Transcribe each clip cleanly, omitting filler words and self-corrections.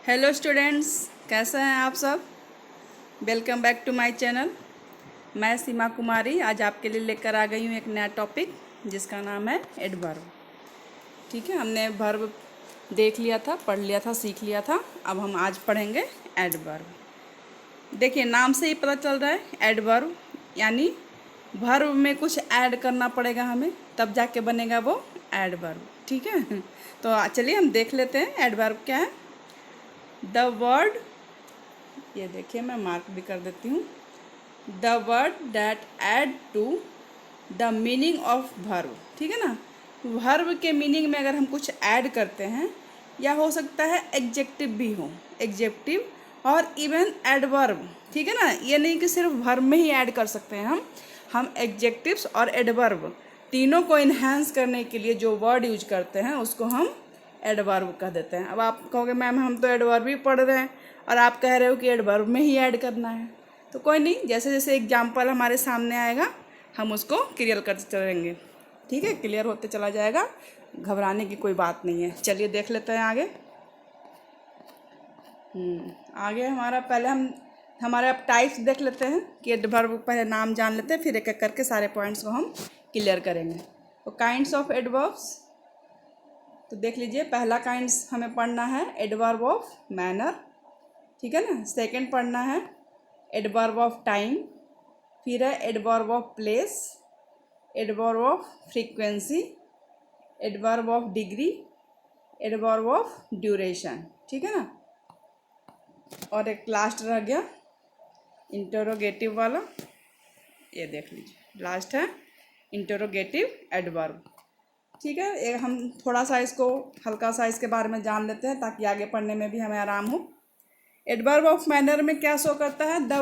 Hello students, कैसे हैं आप सब। Welcome back to my channel. मैं सीमा कुमारी आज आपके लिए लेकर आ गई हूँ एक नया टॉपिक जिसका नाम है एडवर्ब। ठीक है, हमने वर्ब देख लिया था, पढ़ लिया था, सीख लिया था। अब हम आज पढ़ेंगे एडवर्ब। देखिए, नाम से ही पता चल रहा है एडवर्ब यानी वर्ब में कुछ ऐड करना पड़ेगा हमें, तब जाके बनेगा वो एडवर्ब। ठीक है, तो चलिए हम देख लेते हैं एडवर्ब क्या है। द वर्ड, ये देखिए मैं मार्क भी कर देती हूँ। The word that add to the meaning of verb. ठीक है ना, वर्ब के मीनिंग में अगर हम कुछ ऐड करते हैं, या हो सकता है एग्जेक्टिव भी हो, एग्जेक्टिव और इवन एडवर्ब। ठीक है ना, ये नहीं कि सिर्फ वर्ब में ही ऐड कर सकते हैं हम एग्जेक्टिव्स और एडवर्ब तीनों को इन्हेंस करने के लिए जो वर्ड यूज करते हैं उसको हम एडवर्ब कह देते हैं। अब आप कहोगे मैम हम तो एडवर्ब ही पढ़ रहे हैं और आप कह रहे हो कि एडवर्ब में ही ऐड करना है, तो कोई नहीं, जैसे जैसे एग्जाम्पल हमारे सामने आएगा हम उसको क्लियर करते चलेंगे। ठीक है, क्लियर होते चला जाएगा, घबराने की कोई बात नहीं है। चलिए देख लेते हैं आगे। आगे हमारा पहले हमारे अब टाइप्स देख लेते हैं कि एडवर्ब पहले नाम जान लेते हैं, फिर एक एक करके सारे पॉइंट्स को हम क्लियर करेंगे। तो काइंड्स ऑफ एडवर्ब्स, तो देख लीजिए, पहला काइंड्स हमें पढ़ना है एडवर्ब ऑफ मैनर। ठीक है ना, सेकंड पढ़ना है एडवर्ब ऑफ टाइम, फिर है adverb of place, adverb of frequency, adverb of degree, adverb of duration. ठीक है ना, और एक लास्ट रह गया इंटरोगेटिव वाला, ये देख लीजिए लास्ट है इंटरोगेटिव एडवर्ब। ठीक है, एक हम थोड़ा सा इसको हल्का सा इसके बारे में जान लेते हैं ताकि आगे पढ़ने में भी हमें आराम हो। एडवर्ब ऑफ मैनर में क्या शो करता है, the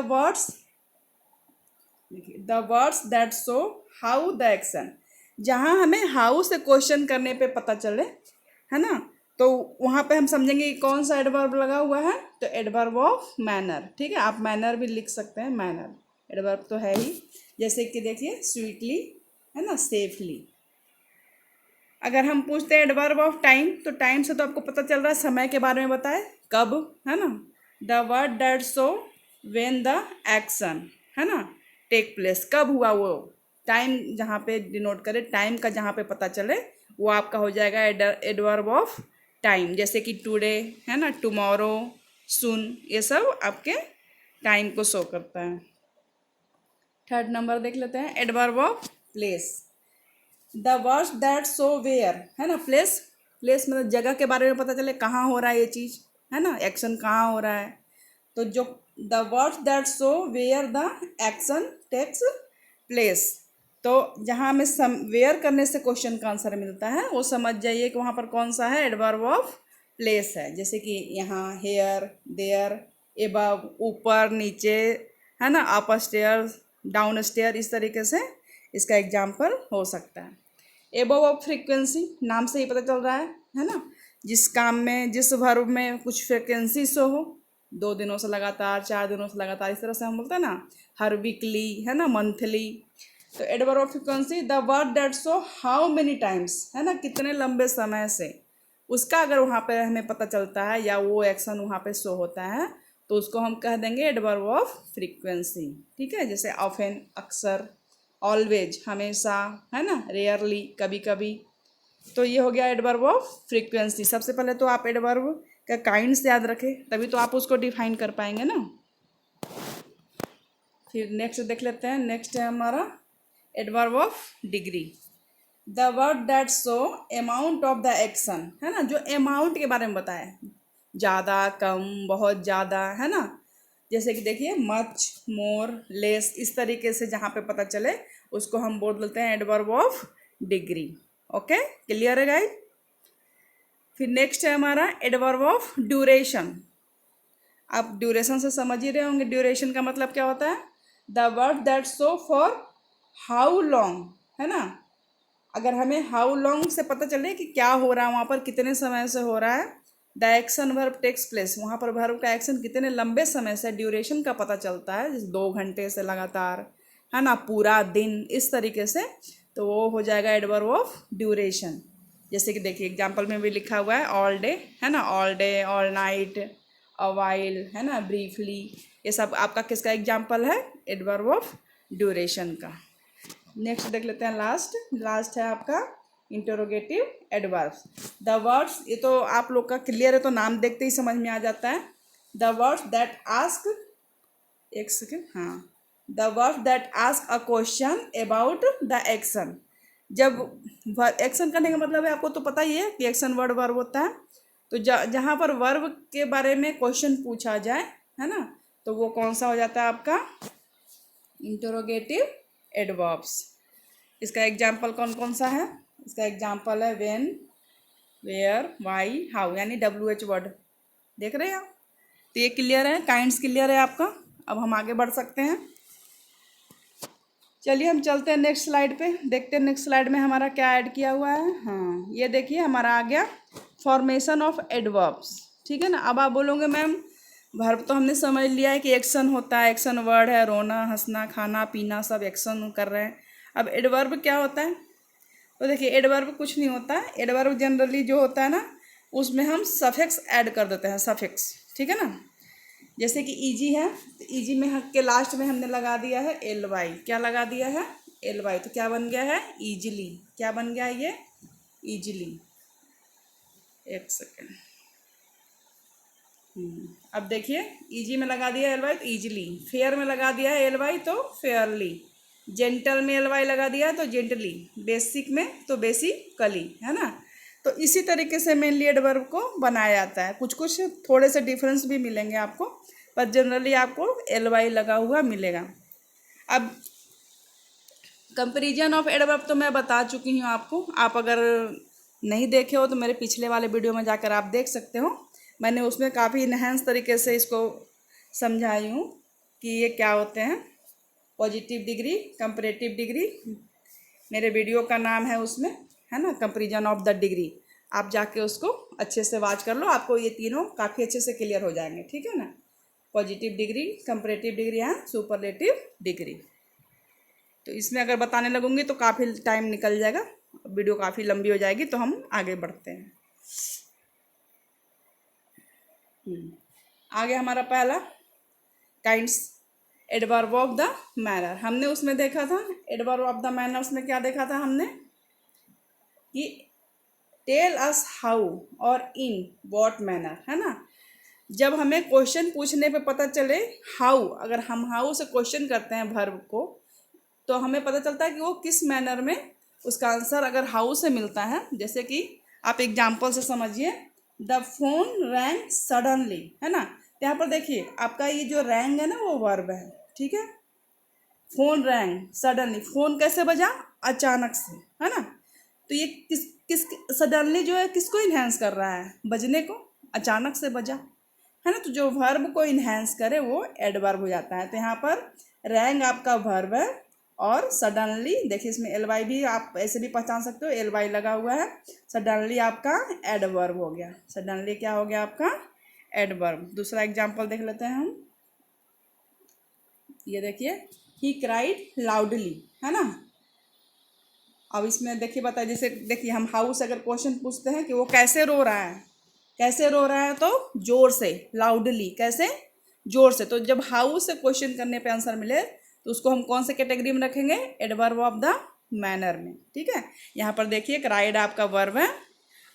words that show how the action. जहाँ हमें हाउ से क्वेश्चन करने पे पता चले, है ना, तो वहाँ पे हम समझेंगे कि कौन सा एडवर्ब लगा हुआ है, तो एडवर्ब ऑफ मैनर। ठीक है, आप मैनर भी लिख सकते हैं, मैनर एडवर्ब तो है ही। जैसे कि देखिए स्वीटली, है ना, सेफली। अगर हम पूछते हैं एडवर्ब ऑफ टाइम, तो टाइम से तो आपको पता चल रहा है समय के बारे में बताए, कब, है ना। The word that show when the action, है ना, टेक प्लेस, कब हुआ वो, टाइम जहाँ पे डिनोट करे, टाइम का जहाँ पे पता चले वो आपका हो जाएगा एडवर्ब ऑफ टाइम। जैसे कि टुडे, है ना, टुमारो, सुन, ये सब आपके टाइम को शो करता है। थर्ड नंबर देख लेते हैं adverb of place. The words that show where, है ना, प्लेस, प्लेस मतलब जगह के बारे में पता चले कहाँ हो रहा है ये चीज़, है ना, एक्शन कहाँ हो रहा है। तो जो the words that show where the action takes place, तो जहाँ हमें वेयर करने से क्वेश्चन का आंसर मिलता है वो समझ जाइए कि वहाँ पर कौन सा है, एडवर्ब ऑफ प्लेस है। जैसे कि यहाँ हेयर, देयर, एबव, ऊपर, नीचे, है ना, अप स्टेयर, डाउन स्टेयर, इस तरीके से इसका एग्जाम्पल हो सकता है। एबव ऑफ फ्रीक्वेंसी, नाम से ही पता चल रहा है ना, जिस काम में, जिस वर्ब में कुछ फ्रीक्वेंसी शो हो, 2 दिनों से लगातार, 4 दिनों से लगातार, इस तरह से हम बोलते हैं ना, हर वीकली, है ना, मंथली। तो adverb of frequency, the word that show how many times, है ना, कितने लंबे समय से, उसका अगर वहाँ पे हमें पता चलता है या वो एक्शन वहाँ पे शो होता है तो उसको हम कह देंगे एडवर्ब ऑफ फ्रीक्वेंसी। ठीक है, जैसे ऑफन, अक्सर, ऑलवेज, हमेशा, है ना, रेयरली, कभी कभी। तो ये हो गया एडवर्ब ऑफ फ्रीक्वेंसी। सबसे पहले तो आप एडवर्ब का काइंड्स याद रखें, तभी तो आप उसको डिफाइन कर पाएंगे ना। फिर नेक्स्ट देख लेते हैं, नेक्स्ट है हमारा adverb of degree. The word that show amount of the action, है ना, जो अमाउंट के बारे में बताए, ज़्यादा, कम, बहुत ज़्यादा, है ना। जैसे कि देखिए मच, मोर, लेस, इस तरीके से जहाँ पे पता चले उसको हम बोल देते हैं adverb of degree. Okay, clear है गाइस। फिर नेक्स्ट है हमारा एडवर्ब ऑफ ड्यूरेशन। आप ड्यूरेशन से समझ ही रहे होंगे, ड्यूरेशन का मतलब क्या होता है, the word that show for how long, है ना। अगर हमें हाउ लॉन्ग से पता चले कि क्या हो रहा है वहाँ पर, कितने समय से हो रहा है, the action verb takes place, वहाँ पर वर्ब का एक्शन कितने लंबे समय से, ड्यूरेशन का पता चलता है, जैसे 2 घंटे से लगातार, है ना, पूरा दिन, इस तरीके से, तो वो हो जाएगा एडवर्ब ऑफ ड्यूरेशन। जैसे कि देखिए एग्जाम्पल में भी लिखा हुआ है ऑल डे, है ना, all day, all night, a while, है ना, ब्रीफली, ये सब आपका किसका एग्जाम्पल है? एडवर्ब ऑफ ड्यूरेशन का। नेक्स्ट देख लेते हैं, लास्ट है आपका इंटरोगेटिव एडवर्ब्स। द वर्ड्स, ये तो आप लोग का क्लियर है तो नाम देखते ही समझ में आ जाता है। द वर्ड्स दैट आस्क, एक सेकेंड, हाँ, the words that ask a question about the action. जब एक्शन करने का मतलब है, आपको तो पता ही है कि एक्शन वर्ब होता है। तो जहाँ पर वर्ब के बारे में क्वेश्चन पूछा जाए, है ना, तो वो कौन सा हो जाता है आपका? Interrogative adverbs. इसका एग्जाम्पल कौन कौन सा है? इसका एग्जाम्पल है व्हेन, वेयर, वाई, हाउ, यानी WH वर्ड। देख रहे हैं आप? तो ये क्लियर है, काइंड्स क्लियर है आपका। अब हम आगे बढ़ सकते हैं। चलिए हम चलते हैं नेक्स्ट स्लाइड पे, देखते हैं नेक्स्ट स्लाइड में हमारा क्या ऐड किया हुआ है। हाँ, ये देखिए हमारा आ गया फॉर्मेशन ऑफ एडवर्ब्स। ठीक है ना। अब आप बोलोगे मैम वर्ब तो हमने समझ लिया है कि एक्शन होता है, एक्शन वर्ड है, रोना, हंसना, खाना, पीना, सब एक्शन कर रहे हैं। अब एडवर्ब क्या होता है? तो देखिए एडवर्ब कुछ नहीं होता है। एडवर्ब जनरली जो होता है ना, उसमें हम सफिक्स ऐड कर देते हैं, सफिक्स। ठीक है ना। जैसे कि ईजी है, तो ईजी में के लास्ट में हमने लगा दिया है LY। क्या लगा दिया है? LY। तो क्या बन गया है? ईजिली। क्या बन गया है ये? ईजिली। एक सेकेंड। अब देखिए, ईजी में लगा दिया LY तो ईजिली, फेयर में लगा दिया है LY तो फेयरली, जेंटल में LY लगा दिया तो जेंटली, बेसिक में तो बेसिकली, है ना। तो इसी तरीके से मेनली एडवर्ब को बनाया जाता है। कुछ कुछ थोड़े से डिफरेंस भी मिलेंगे आपको, पर जनरली आपको LY लगा हुआ मिलेगा। अब कंपेरिजन ऑफ एडवर्ब तो मैं बता चुकी हूँ आपको। आप अगर नहीं देखे हो तो मेरे पिछले वाले वीडियो में जाकर आप देख सकते हो। मैंने उसमें काफ़ी इन्हेंस तरीके से इसको समझाई हूँ कि ये क्या होते हैं। पॉजिटिव डिग्री, कंपैरेटिव डिग्री, मेरे वीडियो का नाम है उसमें, है ना, कंपैरिजन ऑफ द डिग्री। आप जाके उसको अच्छे से वाच कर लो, आपको ये तीनों काफ़ी अच्छे से क्लियर हो जाएंगे। ठीक है ना। Positive degree, comparative degree and superlative degree. तो इसमें अगर बताने लगूंगी तो काफ़ी टाइम निकल जाएगा, वीडियो काफ़ी लंबी हो जाएगी, तो हम आगे बढ़ते हैं। आगे हमारा पहला kinds, adverb of the manner. हमने उसमें देखा था एडवर्ब ऑफ द मैनर, उसमें क्या देखा था हमने कि टेल अस हाउ और इन व्हाट मैनर, है ना। जब हमें क्वेश्चन पूछने पे पता चले हाउ, अगर हम हाउ से क्वेश्चन करते हैं वर्ब को, तो हमें पता चलता है कि वो किस मैनर में, उसका आंसर अगर हाउ से मिलता है। जैसे कि आप एग्जाम्पल से समझिए, द फोन रैंग सडनली, है ना। यहाँ पर देखिए आपका ये जो रैंग है ना, वो वर्ब है। ठीक है। फोन रैंग सडनली, फोन कैसे बजा? अचानक से, है ना। तो ये किस किस सडनली जो है किसको इन्हेंस कर रहा है? बजने को, अचानक से बजा, है ना। तो जो वर्ब को इन्हेंस करे वो एडवर्ब हो जाता है। तो यहाँ पर रैंग आपका वर्ब है, और सडनली देखिए इसमें LY भी आप ऐसे भी पहचान सकते हो, LY लगा हुआ है। सडनली आपका एडवर्ब हो गया। सडनली क्या हो गया आपका? एडवर्ब। दूसरा एग्जाम्पल देख लेते हैं हम। ये देखिए, ही क्राइड लाउडली, है ना। अब इसमें देखिए बताइए, जैसे देखिए हम हाउ से अगर क्वेश्चन पूछते हैं कि वो कैसे रो रहा है, कैसे रो रहा है, तो जोर से, लाउडली, कैसे? जोर से। तो जब हाउ से क्वेश्चन करने पे आंसर मिले तो उसको हम कौन से कैटेगरी में रखेंगे? एडवर्ब ऑफ द मैनर में। ठीक है। यहाँ पर देखिए क्राइड आपका वर्ब है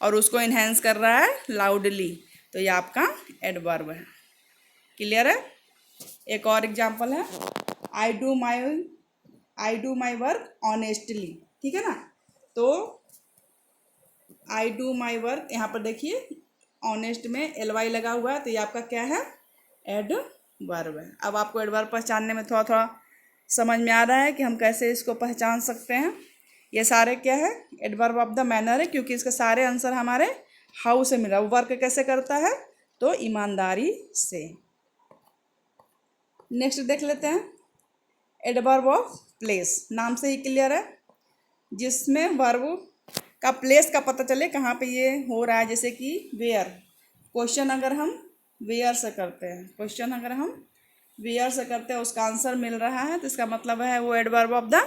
और उसको इन्हेंस कर रहा है लाउडली, तो ये आपका एडवर्ब है। क्लियर है। एक और एग्जाम्पल है, I do my work honestly. ठीक है ना। तो आई डू माई वर्क, यहाँ पर देखिए ऑनेस्ट में LY लगा हुआ है, तो ये आपका क्या है? एडवर्ब है। अब आपको एडवर्ब पहचानने में थोड़ा थोड़ा समझ में आ रहा है कि हम कैसे इसको पहचान सकते हैं। ये सारे क्या है? एडवर्ब ऑफ द मैनर है, क्योंकि इसके सारे आंसर हमारे हाउ से मिला। वर्क कैसे करता है? तो ईमानदारी से। नेक्स्ट देख लेते हैं, एडवर्ब ऑफ प्लेस। नाम से ही क्लियर है, जिसमें वर्ब का प्लेस का पता चले कहाँ पे ये हो रहा है। जैसे कि वेयर, क्वेश्चन अगर हम वेयर से करते हैं, क्वेश्चन अगर हम वेयर से करते हैं, उसका आंसर मिल रहा है, तो इसका मतलब है वो एडवर्ब ऑफ द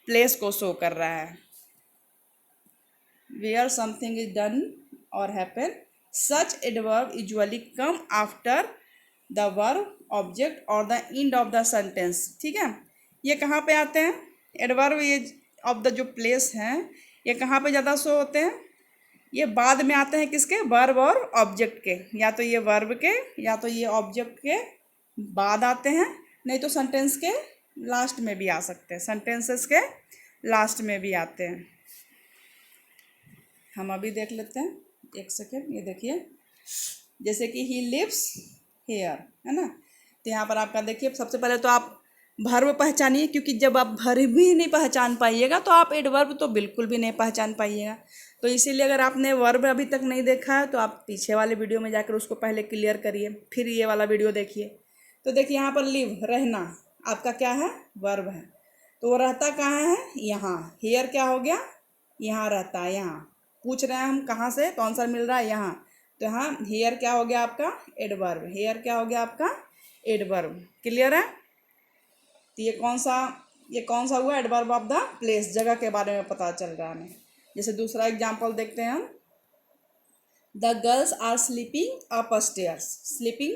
प्लेस को शो कर रहा है। वेयर समथिंग इज डन और happen, such adverb usually come after the verb, object और the end of the sentence. ठीक है, ये कहाँ पे आते हैं एडवर्ब, ये ऑफ द जो प्लेस हैं ये कहाँ पे ज़्यादा शो होते हैं, ये बाद में आते हैं किसके, वर्ब और ऑब्जेक्ट के, या तो ये वर्ब के या तो ये ऑब्जेक्ट के बाद आते हैं, नहीं तो सेंटेंस के लास्ट में भी आ सकते हैं, सेंटेंसेस के लास्ट में भी आते हैं। हम अभी देख लेते हैं, एक सेकेंड, ये देखिए जैसे कि ही लिव्स हेयर, है ना, तो यहाँ पर आपका देखिए सबसे पहले तो आप वर्ब पहचानिए, क्योंकि जब आप वर्ब भी नहीं पहचान पाइएगा तो आप एडवर्ब तो बिल्कुल भी नहीं पहचान पाइएगा। तो इसीलिए अगर आपने वर्ब अभी तक नहीं देखा है तो आप पीछे वाले वीडियो में जाकर उसको पहले क्लियर करिए, फिर ये वाला वीडियो देखिए। तो देखिए यहाँ पर लिव, रहना, आपका क्या है, वर्ब है, तो वो रहता कहाँ है, यहाँ। हेयर क्या हो गया, यहाँ रहता है, यहाँ पूछ रहे हैं हम कहाँ से, तो आंसर मिल रहा है यहाँ, तो यहाँ हेयर क्या हो गया आपका, एडवर्ब, हेयर क्या हो गया आपका, एडवर्ब। क्लियर है, तो ये कौन सा हुआ, एडवर्ब ऑफ द प्लेस, जगह के बारे में पता चल रहा है हमें। जैसे दूसरा एग्जांपल देखते हैं हम, the girls are sleeping up stairs, sleeping,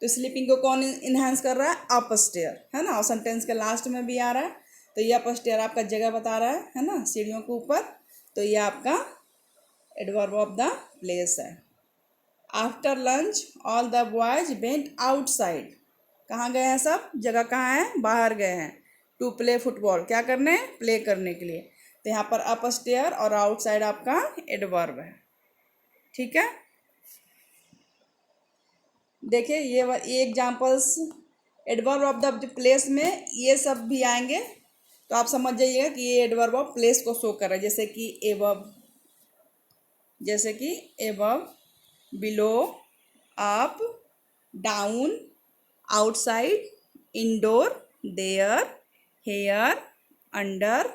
तो स्लीपिंग को कौन इन्हांस कर रहा है, अप स्टेयर, है ना, और सेंटेंस के लास्ट में भी आ रहा है, तो ये अप स्टेयर आपका जगह बता रहा है ना, सीढ़ियों के ऊपर, तो ये आपका एडवर्ब ऑफ द प्लेस है। After lunch all the boys went outside, कहाँ गए हैं सब, जगह कहाँ है, बाहर गए हैं, टू प्ले फुटबॉल, क्या करने, प्ले करने के लिए, तो यहाँ पर अप स्टेयर और आउटसाइड आपका एडवर्ब है। ठीक है, देखिए ये examples adverb of the place में ये सब भी आएंगे, तो आप समझ जाइएगा कि ये एडवर्ब ऑफ प्लेस को शो कर रहा है, जैसे कि above, below, up, down, outside, indoor, there, here, under,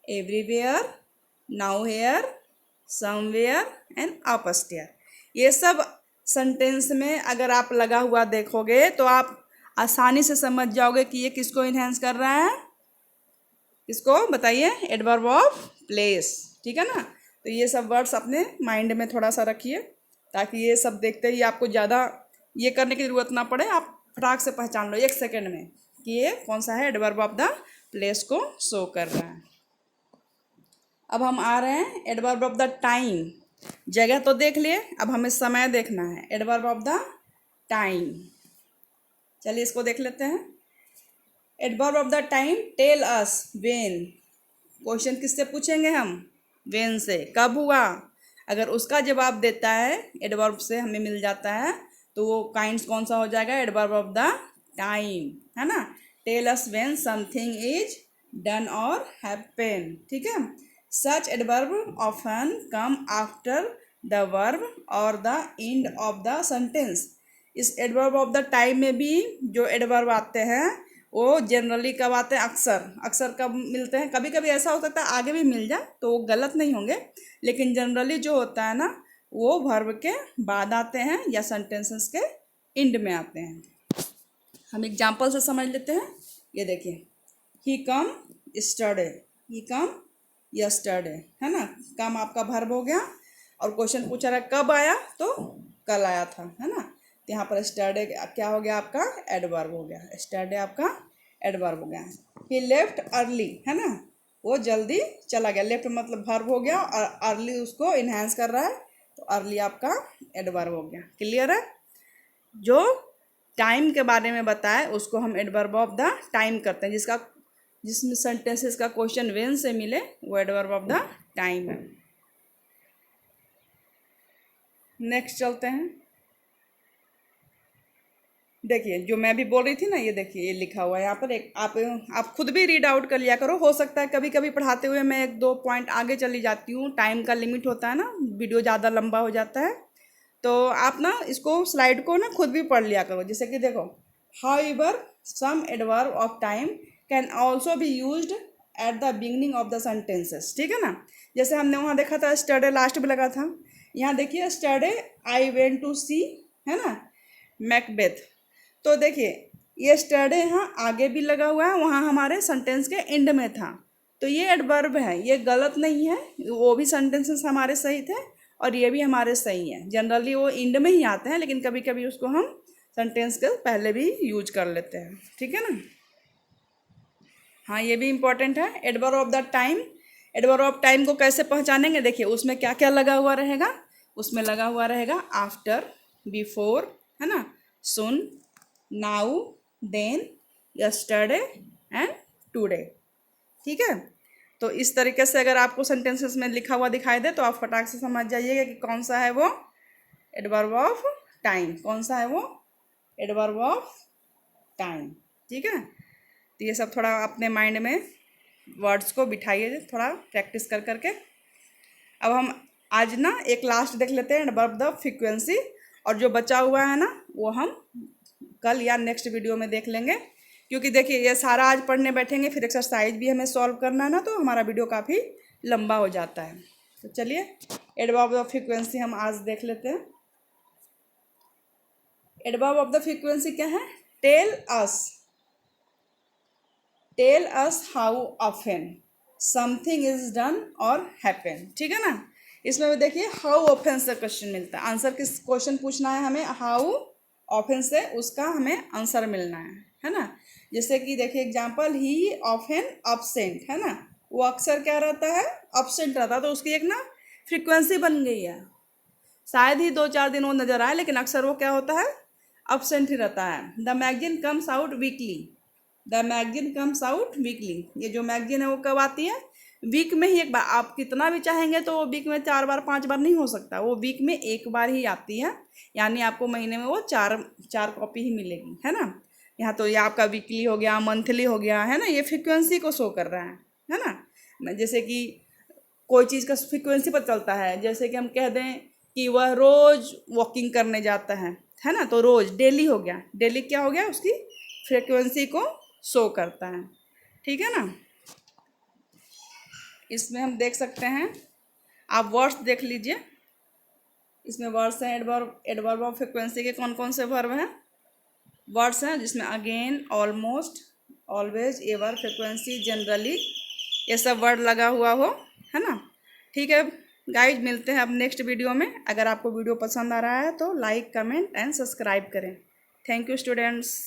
everywhere, now here, somewhere and upstair. ये सब सेंटेंस में अगर आप लगा हुआ देखोगे तो आप आसानी से समझ जाओगे कि ये किसको इन्हेंस कर रहा है, किसको बताइए, एडवर्ब ऑफ प्लेस। ठीक है ना, तो ये सब वर्ड्स अपने माइंड में थोड़ा सा रखिए, ताकि ये सब देखते ही आपको ज़्यादा ये करने की ज़रूरत ना पड़े, आप फटाक से पहचान लो 1 सेकेंड में कि ये कौन सा है, एडवर्ब ऑफ द प्लेस को शो कर रहा है। अब हम आ रहे हैं एडवर्ब ऑफ द टाइम, जगह तो देख लिए, अब हमें समय देखना है, एडवर्ब ऑफ द टाइम। चलिए इसको देख लेते हैं। Adverb of the time, tell us when, question किससे पूछेंगे हम, व्हेन से, कब हुआ, अगर उसका जवाब देता है एडवर्ब से हमें मिल जाता है तो वो काइंड्स कौन सा हो जाएगा, एडवर्ब ऑफ द टाइम, है ना। Tell us when something is done और हैपन। ठीक है, such adverb often come after the verb और the end of the sentence. इस एडवर्ब ऑफ द टाइम में भी जो एडवर्ब आते हैं वो जनरली कब आते हैं, अक्सर कब मिलते हैं, कभी कभी ऐसा हो सकता है आगे भी मिल जाए तो वो गलत नहीं होंगे, लेकिन जनरली जो होता है ना वो वर्ब के बाद आते हैं या सेंटेंसेस के एंड में आते हैं। हम एग्जांपल से समझ लेते हैं। ये देखिए, ही कम यस्टरडे, ही कम यस्टरडे, है ना, कम आपका वर्ब हो गया और क्वेश्चन पूछा रहा है कब आया, तो कल आया था, है ना, तो यहाँ पर स्टरडे क्या हो गया आपका, एडवर्ब हो गया, स्टरडे आपका एडवर्ब हो गया। ही लेफ्ट अर्ली, है ना, वो जल्दी चला गया, लेफ्ट मतलब वर्ब हो गया और अर्ली उसको इन्हांस कर रहा है, तो अर्ली आपका एडवर्ब हो गया। क्लियर है, जो टाइम के बारे में बताए उसको हम एडवर्ब ऑफ द टाइम करते हैं, जिसमें सेंटेंसेस का क्वेश्चन व्हेन से मिले वो एडवर्ब ऑफ द टाइम है। नेक्स्ट चलते हैं। देखिए जो मैं भी बोल रही थी ना, ये देखिए ये लिखा हुआ है यहाँ पर, एक आप खुद भी रीड आउट कर लिया करो, हो सकता है कभी कभी पढ़ाते हुए मैं 1-2 पॉइंट आगे चली जाती हूँ, टाइम का लिमिट होता है ना, वीडियो ज़्यादा लंबा हो जाता है, तो आप ना इसको स्लाइड को ना खुद भी पढ़ लिया करो। जैसे कि देखो, however some adverb of time can also be used at the beginning of the sentences. ठीक है ना, जैसे हमने वहाँ देखा था स्टरडे लास्ट में लगा था, यहाँ देखिए स्टरडे आई वेंट टू सी, है ना, मैकबेथ, तो देखिए ये स्टरडे यहाँ आगे भी लगा हुआ है, वहाँ हमारे सेंटेंस के एंड में था, तो ये एडवर्ब है, ये गलत नहीं है, वो भी सेंटेंसेस हमारे सही थे और ये भी हमारे सही हैं। जनरली वो एंड में ही आते हैं, लेकिन कभी कभी उसको हम सेंटेंस के पहले भी यूज कर लेते हैं, ठीक है ना। हाँ, ये भी इम्पोर्टेंट है। Adverb of the time, adverb of time को कैसे पहचानेंगे, देखिए उसमें क्या क्या लगा हुआ रहेगा। उसमें लगा हुआ रहेगा आफ्टर, बिफोर, है ना, soon, now, then, yesterday and today, ठीक है। तो इस तरीके से अगर आपको सेंटेंसेस में लिखा हुआ दिखाई दे तो आप फटाक से समझ जाइएगा कि कौन सा है वो एडवर्ब ऑफ टाइम, कौन सा है वो एडवर्ब ऑफ टाइम, ठीक है। तो ये सब थोड़ा अपने माइंड में वर्ड्स को बिठाइए, थोड़ा प्रैक्टिस कर करके। अब हम आज ना एक लास्ट देख लेते हैं एडवर्ब द फ्रीक्वेंसी, और जो बचा हुआ है ना वो हम कल या नेक्स्ट वीडियो में देख लेंगे, क्योंकि देखिए ये सारा आज पढ़ने बैठेंगे फिर एक्सरसाइज भी हमें सॉल्व करना है ना, तो हमारा वीडियो काफ़ी लंबा हो जाता है। तो चलिए एडवर्ब ऑफ फ्रीक्वेंसी हम आज देख लेते हैं। एडवर्ब ऑफ द फ्रीक्वेंसी क्या है, tell us, tell us how often something is done और हैपन, ठीक है ना। इसमें भी देखिए हाउ ऑफन से क्वेश्चन मिलता है, आंसर किस क्वेश्चन पूछना है हमें, हाउ ऑफन से उसका हमें आंसर मिलना है ना। जैसे कि देखिए एग्जांपल, ही ऑफन अपसेंट, है ना, वो अक्सर क्या रहता है, अपसेंट रहता है, तो उसकी एक ना फ्रीक्वेंसी बन गई है। शायद ही 2-4 दिन वो नजर आए, लेकिन अक्सर वो क्या होता है, अपसेंट ही रहता है। The magazine comes out weekly, the magazine comes out weekly, ये जो मैगजीन है वो कब आती है, वीक में ही एक बार। आप कितना भी चाहेंगे तो वो वीक में 4 बार 5 बार नहीं हो सकता, वो वीक में एक बार ही आती है, यानी आपको महीने में वो चार कॉपी ही मिलेगी, है ना। यहाँ तो ये आपका वीकली हो गया, मंथली हो गया, है ना, ये फ्रीक्वेंसी को शो कर रहा है ना। जैसे कि कोई चीज़ का फ्रीक्वेंसी पर चलता है, जैसे कि हम कह दें कि वह रोज़ वॉकिंग करने जाता है ना, तो रोज़ डेली हो गया, डेली क्या हो गया, उसकी फ्रीक्वेंसी को शो करता है, ठीक है ना। इसमें हम देख सकते हैं, आप वर्ड्स देख लीजिए, इसमें वर्ड्स हैं एडवर्ब ऑफ फ्रीक्वेंसी के कौन कौन से वर्ब हैं, वर्ड्स हैं जिसमें again, almost, always, ever, frequency, generally, ये सब वर्ड लगा हुआ हो, है ना। ठीक है गाइज, मिलते हैं अब नेक्स्ट वीडियो में। अगर आपको वीडियो पसंद आ रहा है तो लाइक, कमेंट एंड सब्सक्राइब करें। Thank you students.